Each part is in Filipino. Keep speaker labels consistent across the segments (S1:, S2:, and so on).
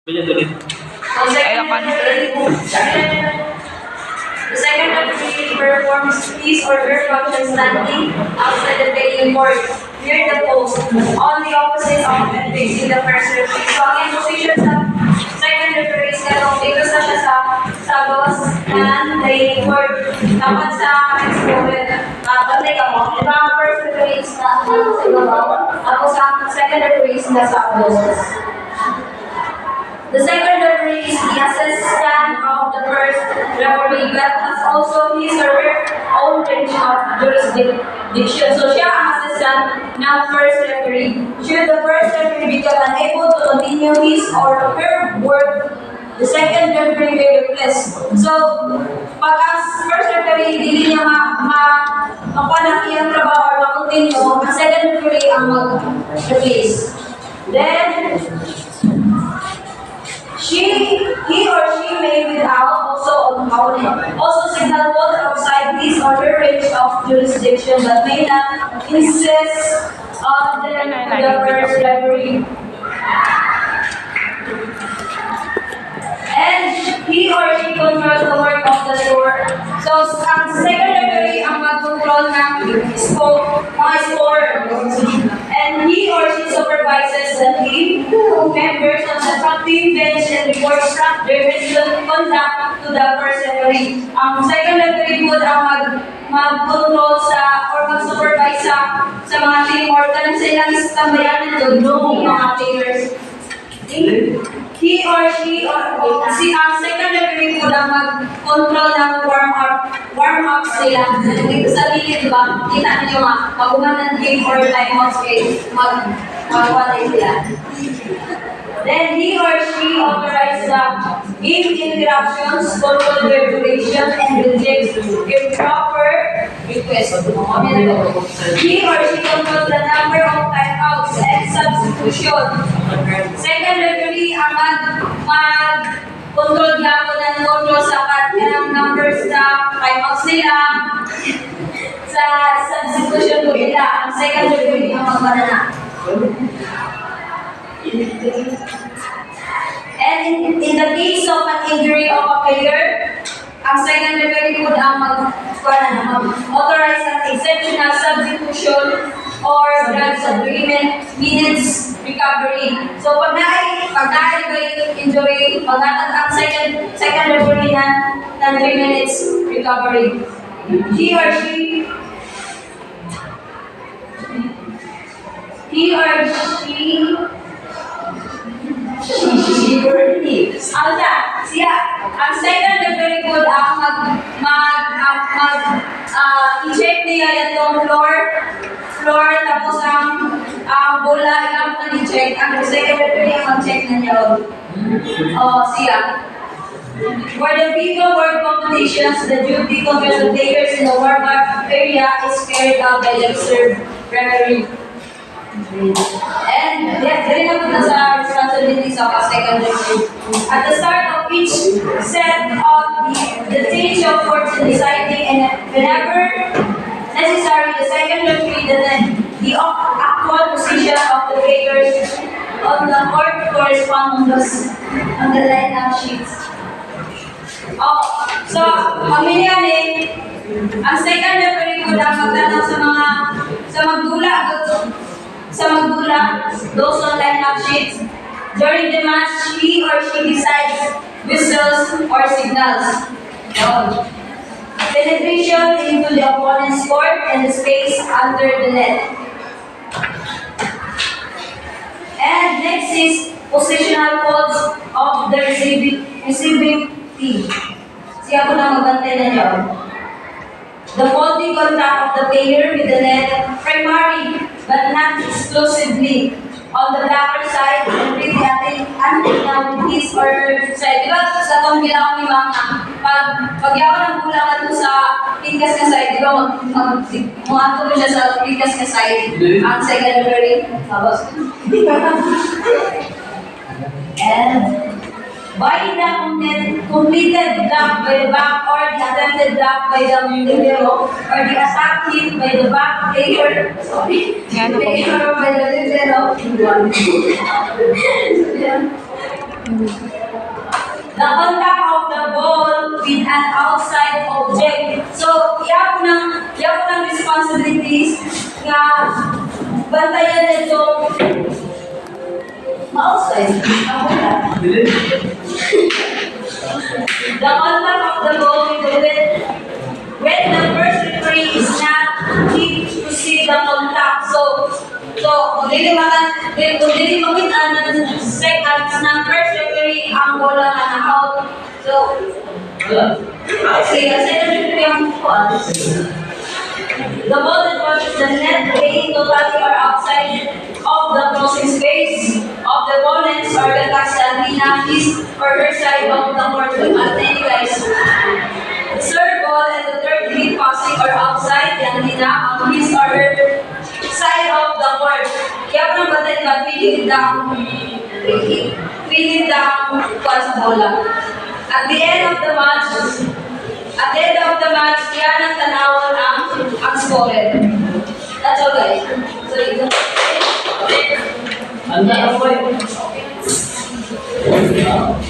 S1: The second referee performs his or her function standing outside the playing court near the post on the opposite of and facing the first referee. So, ang position sa second referee is ganun, because na siya sa boss ng playing court. Dapat sa explorer, bantay ka mo. Diba ang first referee is na sa ibabaw, tapos ang second referee is na sa bosses. The second referee is the assistant of the first referee but has also his or her own range of jurisdiction. So siya ang assistant ng first referee. Should the first referee become unable to continue his or her work, the second referee will replace. So, pag ang first referee hindi niya makuha ng iyang trabaho or ma-continue, ang second referee ang mag-replace. Then, he or she may without also signal both outside his or her range of jurisdiction but may not insist on the first referee. And he or she controls the work of the score. So, ang second referee ang mag-control ng mga score. And he or she supervises the team members on the front team bench and reports their conduct to the first referee. Ang second referee po ang mag-control or mag-supervise sa mga team or kanang sa ilang istambayan ng mga players. He or she ang second referee po ang mag-control ng warm-ups nila. Dito sa lilit, diba? Kita niyo mag-uman ng game or timeouts kayo, mag-watay sila. Then he or she authorizes the game interruptions, control their duration, and rejects improper requests. He or she controls the number of timeouts and substitution. Second referee ang mag-control ng control sa ng numbers na timeouts nila, sa substitution po nila. Ang second referee ang magbanana. And in the case of an injury of a player, ang second referee po ang mag-authorize an exceptional substitution or drugs agreement minutes recovery. So pag naay by injury, pagkatag ang second referee ng 3 minutes recovery. He or she siya, ang second referee po ang i-check niya yung floor, tapos ang bola, ilang na i-check, ang second referee ang mag-check na niya. Siya. For the people work competitions, the duty controls the players in the warm-up area is carried out by the reserve referee. And very na sa responsibilities of a second referee. At the start of each set of the change of courts in deciding and whenever necessary, the second referee the actual position of the players on the court correspond on the line-up sheets. So, ang ang second referee ko lang magtanong sa magdula, those on line-up sheets. During the match, he or she decides whistles or signals. Penetration into the opponent's court and the space under the net. And next is positional faults of the receiving team. Siya po na magbantay na niyo. The faulty contact of the player with the net, primary but not exclusively on the blacker side and really with his or her side. Diba sa itong ginawa ni Mama, pag yawan ang bulangan mo sa pinkas na side, diba mga mo siya sa pinkas na side, ang second referee, tapos. And by the completed block by the back or the attempted block by the libero or the attack hit by the back player, player by the libero, The contact of the ball with an outside object. So, iyak ng responsibilities nga bantayan nito ma-outside. The contact of the ball with the net when the first referee is not able to see the contact. So kung dili makita ng seconds ng first referee ang bola nga na-out. So, second referee ang kuhaan. The ball that touches the net playing totally or outside of the crossing space of the opponents or the Castantina, his or her side of the court with guys. The third ball and the third hit passing or outside the antenna on his or her side of the court. Kaya po nang batay na pilit ang kuha sa bola. At the end of the match, yan ang tanawon ang scorer. That's all guys. So,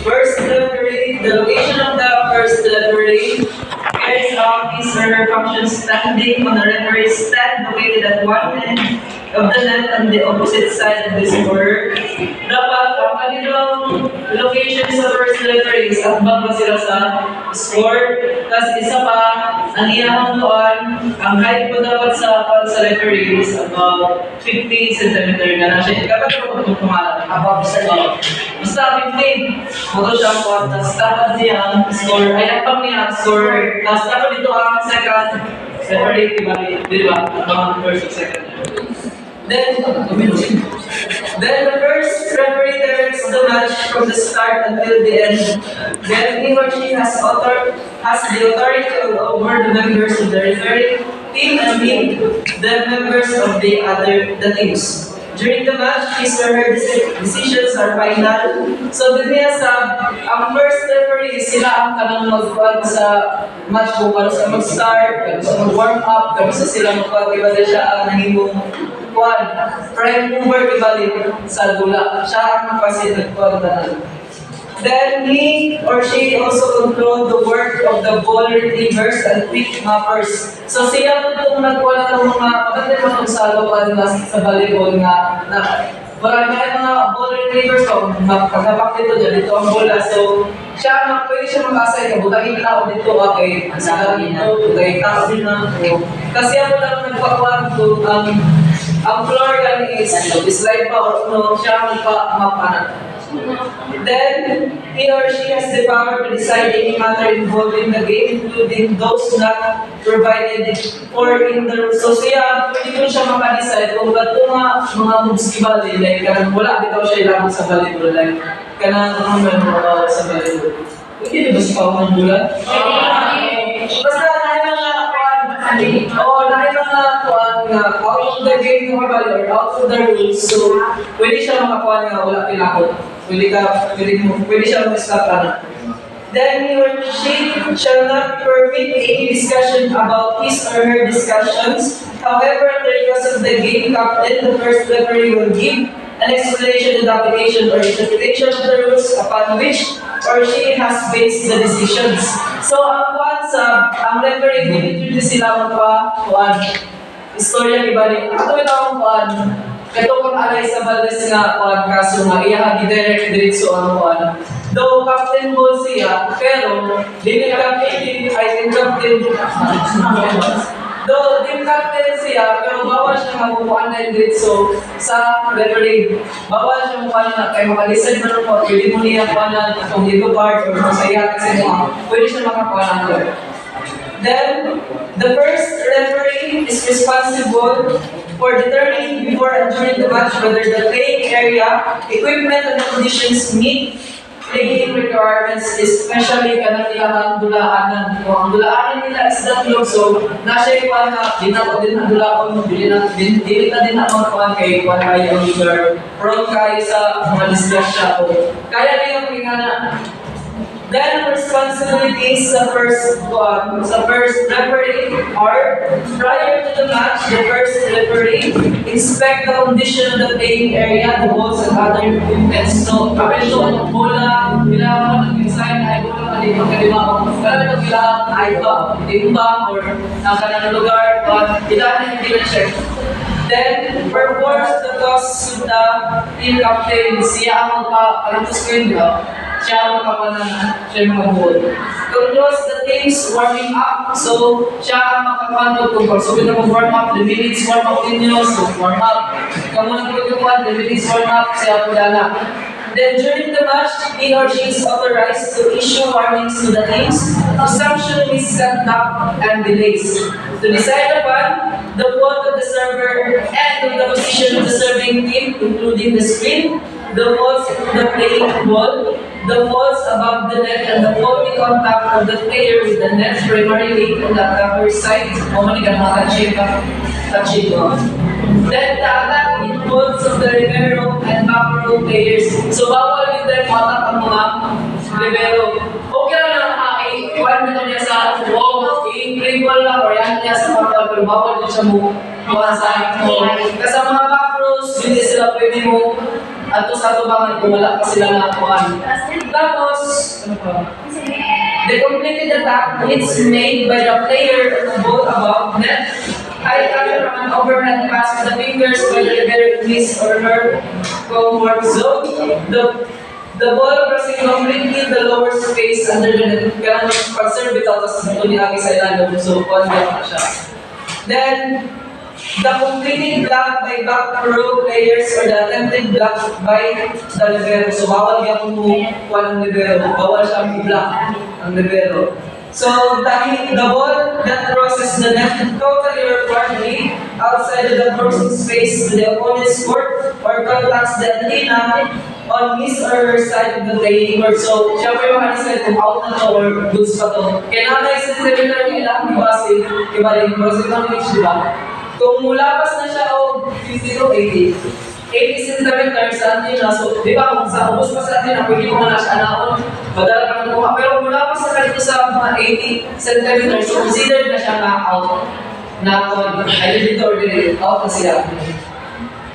S2: First referee, the location of the first referee carries out his or her functions standing on the referee's stand located at one end of the net on the opposite side of the scorer. Dapat ang kanilang location sa first referee is at bago sila sa score. Tapos isa pa, ang iyang ang height po dapat sa referee is about 50 cm na lang siya. Dapat po itong pumalat. Basta 15. Mato siya po. Tapos dapat niya score. Ay, ang pang niya score. Tapos dapat dito ang second referee. Di ba? Ang first second. Then the first referee directs the match from the start until the end. Then he or she has the authority over the members of the referee team and the members of the teams. During the match, his or her decisions are final. So din niya ang first referee, sila ang kanang mag-run sa match kung paano sa mag-start, kung sa mag-warm up, kung sa sila mag-run, iba din siya ang nahimong prime mover ibalik sa dula. Siya ang nagpasinagpagdanan. Then he or she also control the work of the ball retrievers and pick mappers. So siya po itong nagwala ng mga maganda mga saloan sa volleyball nga marami mga ball retrievers ko, pagkapak dito ang bola. So siya pwede siya mag-asay ka, butangin tao dito, okay, ang salang dito, butangin tao din na. Kasi ako lang nagpakuhan ko, ang floor yan is slide pa or siya magpa-map. Then, he or she has the power to decide any matter involving the game, including those not provided for in the rules. So siya, pwede ko siya maka-decide kung ba't mga moves ibali, like, kanang wala bitaw siya ilamang sa volleyball, like, kanang sa volleyball. Pwede ba siya pa bulan? Basta dahil mga out of the game ng or out of the rules, so pwede siya makakuha nga wala pinakot. Pwede siya mag-stop na. Then he or she shall not permit any discussion about his or her discussions. However, at the request of the game captain, the first referee will give an explanation of the application or interpretation of the rules upon which or she has based the decisions. So, ang referee, hindi sila magpa-kuhan. Istorya ibalik. Ato ito ang ito kung alay sa Valdez nga kaso nga iya direct diretso ang kuan. Though captain ball siya, pero din captain though din captain siya, pero bawal siya magkukuan na diretso sa referee. Bawal siya magkuan na kay makalisan na po, pwede mo niya kuan na kung dito part or sa iya kasi mo, pwede siya makakuan na. Then, the first referee is responsible for determining before and during the match whether the playing area, equipment, and the conditions meet the game requirements, especially kanang ilang dulaanan. Kung ang dulaanan nila is datlog, so nasa iwan na din ang dulaon, dili na din ang kuhan kay kuhan kayo ang lugar. Prone kayo sa mga disgrasya ko. Kaya niyo kung Then responsibilities sa first referee are prior to the match, the first referee inspect the condition of the playing area, the balls and other equipment. So, kapag ito ang bola, kailangan mo nag-design ay bola ka dito, kailangan mo kailangan ay ba, timbang or nasa ng lugar, but kailangan hindi na check. Then, performs the toss with the team captain. Siya ang screen ba? Siya ang siya ang mag-ball. Controls the team's warming up. So, siya ang makapag-control. So, kita mag-warm up, the minutes warm up ninyo. So, warm up. Kamu nag-warm the minutes warm up, siya po dala. Then during the match, he or she is authorized to issue warnings to the teams to sanction misconduct and delays. To decide upon the fault of the server and of the position of the serving team, including the screen, the faults in the playing ball, the faults above the net, and the faulty contact of the player with the net, primarily on the attacker's side. Then the attack involves of the libero and back row players. So bawal yung tayo attack ang mga libero. Okay lang iwan mo niya sa wall, i-dribble lang or yan niya sa pagkal, pero bawal din siya mo sa mo. Kasi sa mga back rows, hindi sila pwede mo ato sa tubangan kung wala pa sila nakuhan. Tapos, the completed attack is made by the player on the ball above net. I coming from an overhead pass with the fingers by the libero his or her comfort zone. The ball crossing completely the lower space under the net. Kaya pag-serve ito, tapos ito nilagay sa ilalim. So, one na siya. Then, the completed block by back row players or the attempted block by the libero. So, bawal niya kung walang libero. Bawal siya mag-block ang libero. So, the ball that crosses the net totally or partly outside of the crossing space to the opponent's court or contacts the antenna on his or her side of the playing court. So, syempre makalisay kung out na to or goods pa to. Kaya nanay sa centimeter nila, ibase, ibalik, crossing ng reach, di ba? Kung mulapas na siya o 50 to 80, 80 centimeters sa antenna, so di ba kung sa ubos pa sa antenna, pwede mo na siya anaon, madala ka na kuha. Pero mula pa sa dito sa mga 80 centimeters, so considered na siya na-out. Na-out, either dito or dito, out na siya.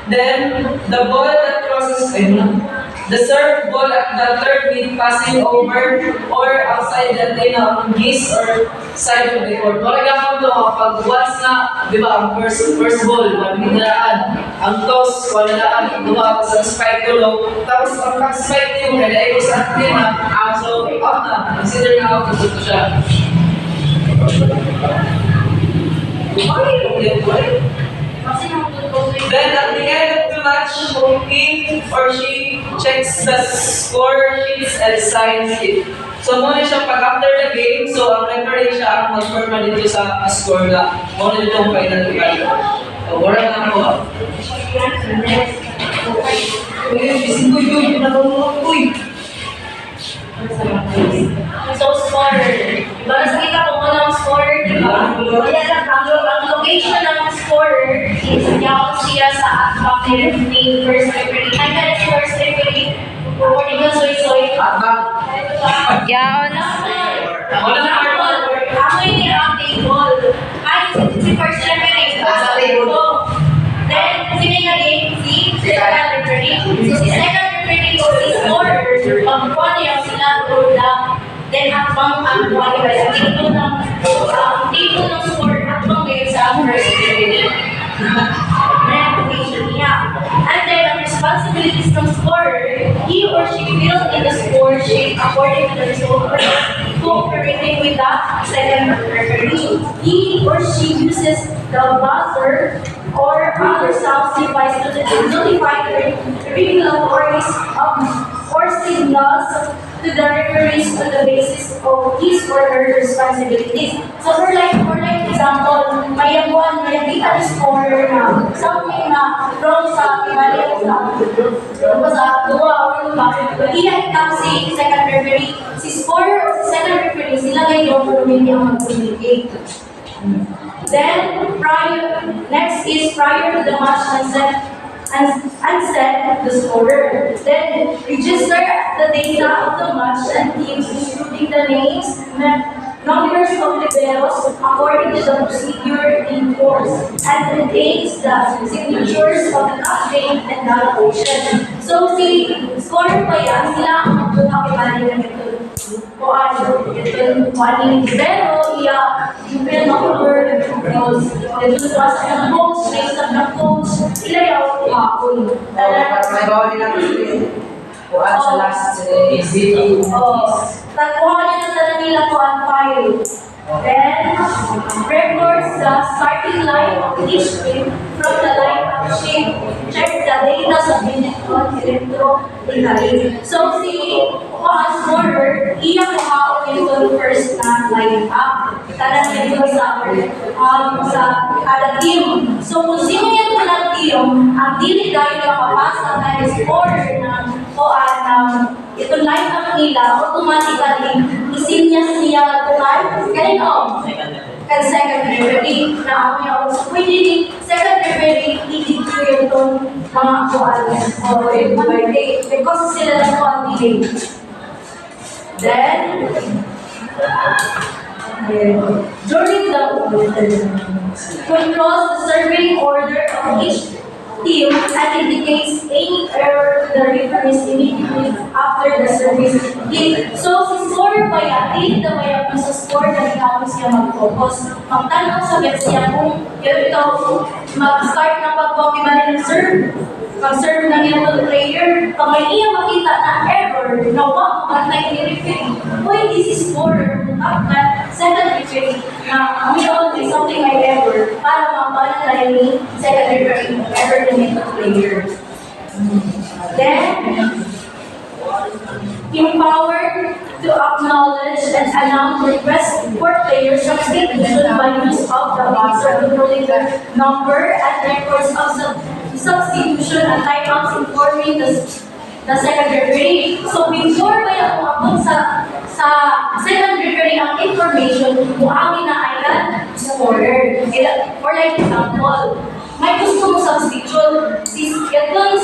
S2: Then, the ball that crosses, the serve ball at the third mid passing over or outside the antenna on his or side of the court. Wala ka mo pag once na, di ba, ang first ball, maninaraan, ang toss, wala naan, dumakas ang spike tulo, tapos ang pag-spike yung kaya sa antenna, so out na, consider na out na dito siya. Then at the end of the match, he or she checks the score sheets and signs it. So muna siya pag after the game, so ang referee siya ang mag-forma dito sa score na muna dito ang final result. So wala na ako.
S1: So, scorer. Diba, nakita ko muna ang scorer, diba? Ang location ng scorer is yaon siya sa back ni referee, first referee. Ay, na first referee. According to soy-soy.
S3: Yaon.
S1: Ako yung ang table. Ay, si first referee. Sa table. Then, sino yung naging si second referee. So, si second referee ko si scorer. Pagkuha niya sila doon. Then, habang ang buwan niya sa table ng score, habang ngayon sa first referee. And then, ang responsibilities ng scorer, he or she fills in the score sheet according to the result, cooperating with the second referee. He or she uses the buzzer or other sound device to notify the regulatories or signals to the referees on the basis of his or her responsibilities. So for example, may buwan, may kita ni scorer na something na wrong sa ibalik sa duwa or lupa. Iyan si second referee, si scorer o si second referee, sila ngayon kung hindi ang mag-communicate. Then, next is prior to the match and set the scorer. Then register the data of the match and teams, including the names, numbers of liberos according to the procedure in force, and contains the signatures of the captain and the coaches. So si scorer pa yan, sila ang magpapakibali ng ito. O ano, ito yung libero, iya, yung number, ito sa ng coach, race up ng coach, ilayaw, hapon.
S4: May bawa din ako kuhaan sa last easy.
S1: Tagpuan nyo na talaga nila ko ang file. Then, records the starting line of each team from the line of sheet. Check the data sa electro-data. So, si scorer, iya ko haon yung first na line up. Talaga nito sa kada team. So, kung sino yung tulang team, ang dili dahil nakapasa tayo scorer ng itong line up nila, automatically, isinyas niya tukan, ganito, kan second referee, na ako yung pwede second referee, i-DQ yung itong mga kuan, o yung birthday, because sila na kuan delay. Then, during the controls the serving order of each team and indicates any error to the referees immediately after the service hit. So, si scorer pa yan, hindi na maya kung sa score na ginamit siya mag-focus. Magtanong sa bet siya kung ito mag-start ng pag-pokibali ng serve. Pag-serve ng yung player, pag may iya makita na error, na wag matay ni referee, pwede si scorer up na second referee na may something like error para mapala tayo ni second referee error na nito player. Then, empowered to acknowledge and announce requests for players substitution by use of the box or controlling the number and records of substitution and timeouts informing the second referee. So before ba yung umabot sa second referee ang information, muami na ay scorer. For like example, may gusto mo substitute itong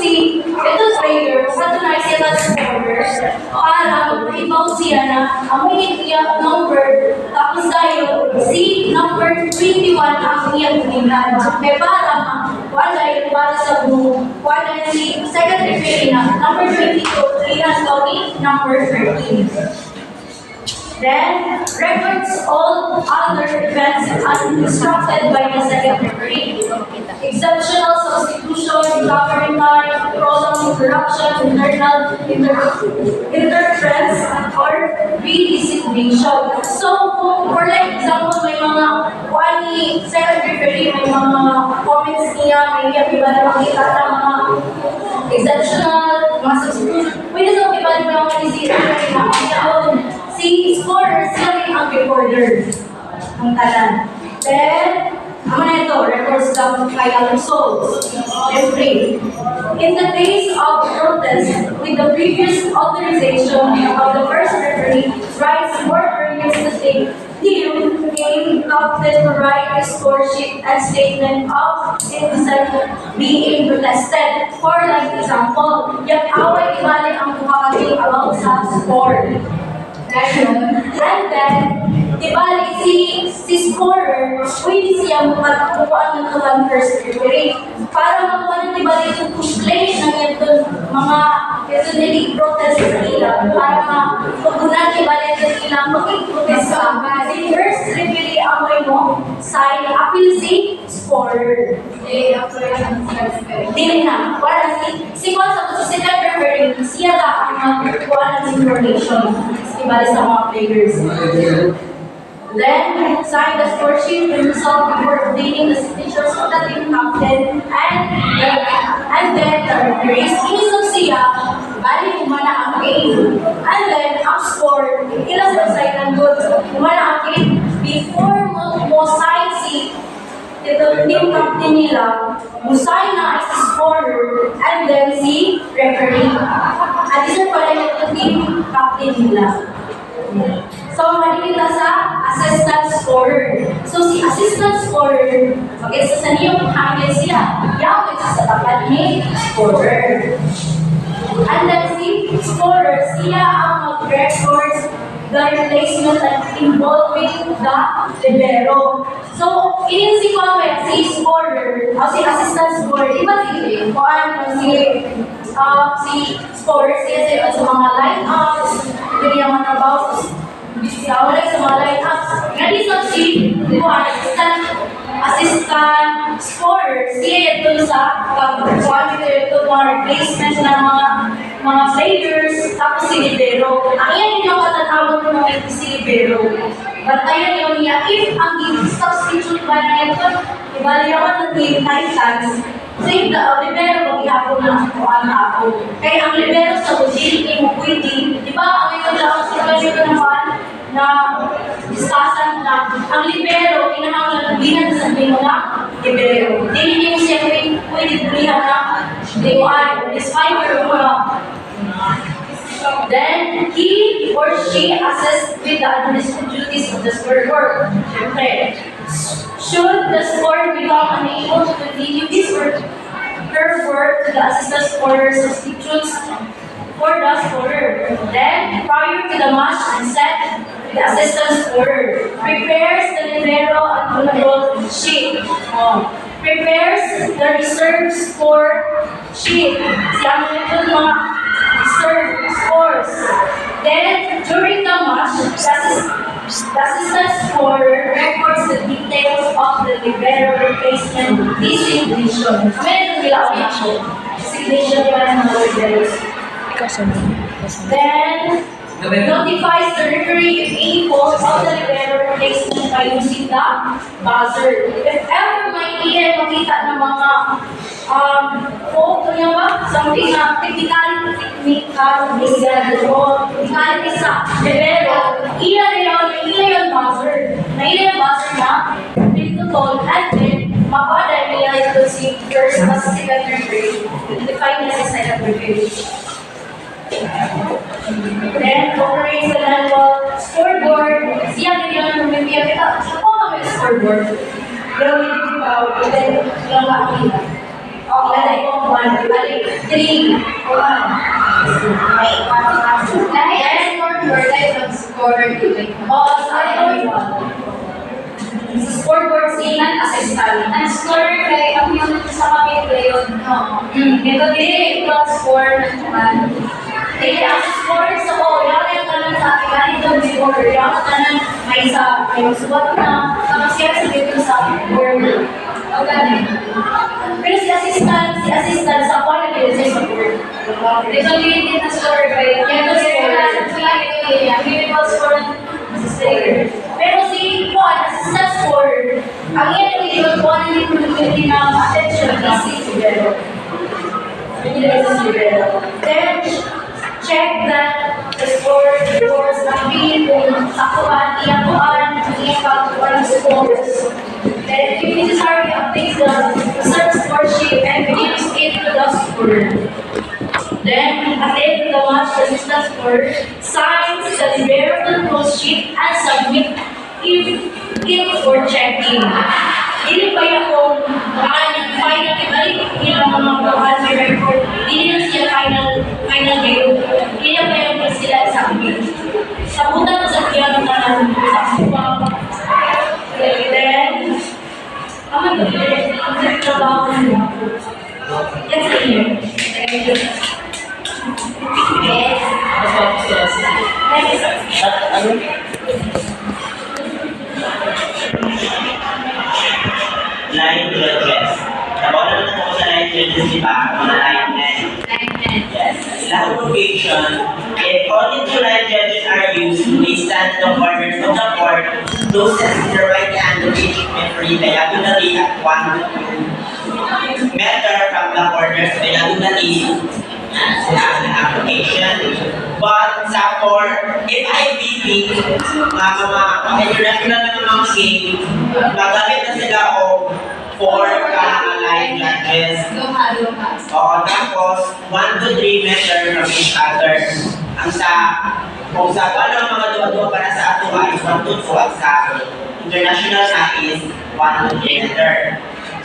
S1: player, patunay siya na scorer para mag-ibaw siya na ang iya number tapos tayo si number 21 ang iyang pinag. Kaya para sa wala si second referee na number 22 iyan ni number 13. Then, records all other events as instructed by the second referee. Exceptional substitution, covering time, prolonged interruption, internal interference, or redesignation. So, for like example, may mga wani second referee, may mga comments niya, may iba na makita na mga exceptional, mga substitution. Pwede sa iba na mga decision na si scorer, sila rin ang recorder ng talan. Then, ano na ito, records the final results. Referee. In the case of protest, with the previous authorization of the first referee, rights were earlier to take team game captain to write a score sheet and statement of intent being protested. For like example, yung away ibalik ang kumakating about sa score. And then, ibalik si scorer, pwede siya magkukuha ng tulang first referee. Para makuha ng ibalik yung push play ng ito, mga ito nilig protest nila, para mapugunan ibalik nila mag-protest ka. Si first referee ang may mo, sign, appeal si scorer. Dili na. Wala si second referee, siya na ang magkukuha ng information. Ibalik sa mga players. Then, sign the score sheet and result before obtaining the signatures of the team captain and then the referees. Inisog siya, bali umana ang game. And then, ang score, ilang sa sign ng goods, umana ang game before mo sign si team captain nila, sign na si scorer, and then si referee. At isa pala yung team captain nila. So, halika sa assistant scorer. So, si assistant scorer, mag-isa sa niyo, hangin siya. Yaw, sa tapat ni scorer. And then si scorer, siya ang mag-record the replacement and involving the libero. So, ini si Kwame, si scorer, o si assistant scorer, iba si si scorer, siya sa mga line-ups, hindi yung mga trabaho sa mga line-ups. Ngayon si assistant scorer, siya ito sa pag-quality ito mga replacement ng mga players, tapos si libero. Ang iyan yung katatawag ng mga si libero. But ayun yung niya, if ang substitute ba na ito, ibaliyawan ng 9 times, so yung libero, mag-ihapon ng kuhaan na ako. Kaya ang libero sa ujil, mo pwede, di ba, ang ito lang sa pagkakas naman, na discussant na ang libero, kinahanglan binan sa sabihin mo na libero. Hindi mo siya pwede bulihan na liwan, despite your mga. Then, he or she assists with the administrative duties of the scorecard. Okay. Should the scorer become unable to continue his or her work to the assistant scorer substitutes for the scorer. Then, prior to the match and set, the assistant scorer prepares the libero and control sheet. Prepares the reserve score sheet. Siya mo ito mga reserve scores. Then, during the match, the assistant scorer records the details of the libero replacement designation. Meron nila ako. Designation pa ng mga liberos. Then, notifies the referee if any fault of the libero replacement by using the buzzer. If ever may makita ng mga fault niya ba? Something na technicality sa libero, ilan yung buzzer. Na ilan yung buzzer na pinutol and then mapada nila ito si first as second referee. Define nila sa second referee. Then, operates the manual scoreboard. Siya din yung namimiyag kita. Sa mga may scoreboard. Gawin din pa. Then, yung makakita. Lalay ko 1, lalay 3, 1. Then, scoreboard ay mag-scorer din. Sa scoreboard sinan assistant. Ang scorer kay ang yung sa kapit yun. Ito din, ito score naman. Jadi ang scorer sa yan yung tanong sa akin, ganito yung scorer, yung tanong may isa, may magsubat na, tapos siya sa dito sa scorer. O ganun. Pero si assistant sa ako na din sa scorer. Ito din na scorer kayo. Yan ang scorer. Hindi ko scorer sa scorer. Pero si assistant scorer, ang yan yung ito, kung ano yung attention na si libero. Hindi na si libero. Then, check that the score scores ang bilin sakuan, iyakuan, ipagkuan ng scores. Then, if necessary, update the reserve score sheet and reduce it to the score. Then, at the end of the match, the assistant scorer signs the libero control sheet and submit it for checking. Hindi ba yung final ibalik yung mga bawal may record, hindi na siya final game. Hindi ba yung sila sa amin. Sa buta sa piano na lang sa buwang. Then, ang trabaho nyo. Yan sa inyo. Thank you. Yes.
S5: Line judges. Nabawalan na po sa line judges, di ba? Mga line men. Yes. Last occasion, if only 2 line judges are used, they stand in the corners of the court, closest to the right hand of each referee diagonally at 1 to 2 meter from the corners diagonally as an application. But sa court, if IBP, international na mga game, magamit na sila o 4 line judges. Oo, tapos 1 to 3 meter from each other. Kung sa mga duwa-duwa puso at sa international na is 1 centimeter.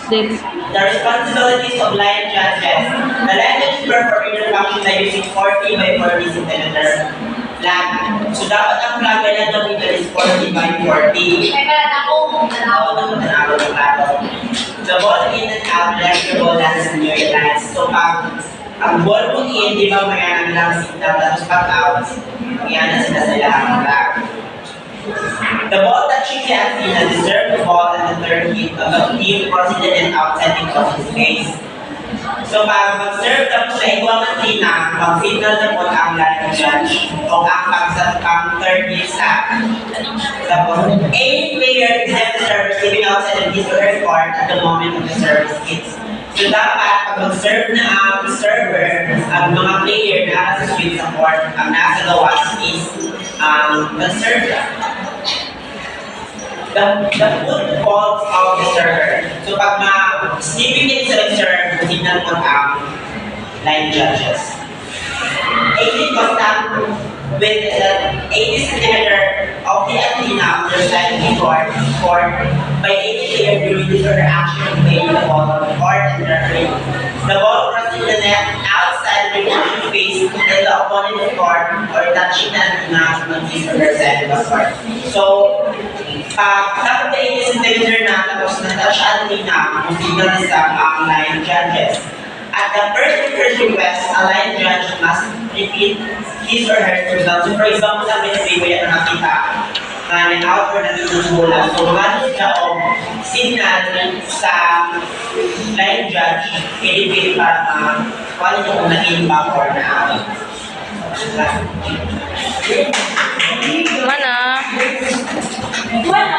S3: Then,
S5: The responsibilities of line judges. The line judges perform their function by using 40 by 40 centimeter flag. So dapat ang flag na gamitin is 40 by 40.
S1: May pala ako.
S5: The ball in and out, electrical lands near the lines. So pag ang ball mo in, di ba mayroon lang signal, tapos pag out, yan na sila ang flag. The ball touching the antenna deserves the ball and the third hit of the team considered and outside the crossing space. So pag mag-serve tapos sa iguang antenna, mag-signal na po ang line judge o ang pang third hit sa. Tapos, any player except the server giving outside of his or her court at the moment of the service hits. So dapat pag mag-serve na ang server, ang mga player na nasa switch sa court, ang nasa gawas is mag-serve. The foot faults of the server. So pag ma-skipping it sa serve, signal po ang line judges. 18 contact with the 80 centimeter of the antenna on the side of the court by 80 player during this interaction of playing the ball on the court and referee. The ball crossing the net outside the reaction phase in the opponent's court or touching the antenna on his or her side of the court. So, dapat na 80 centimeter na tapos na-touch antenna, kung signal na sa ang line judges. At the first request, a line judge must repeat his or her signal. So for example, sa ministry, kaya na nakita na out or nakita sa bola. So manus na o signal sa line judge, i-repeat para kung yung naging back or na out.
S3: mana?
S1: Bueno,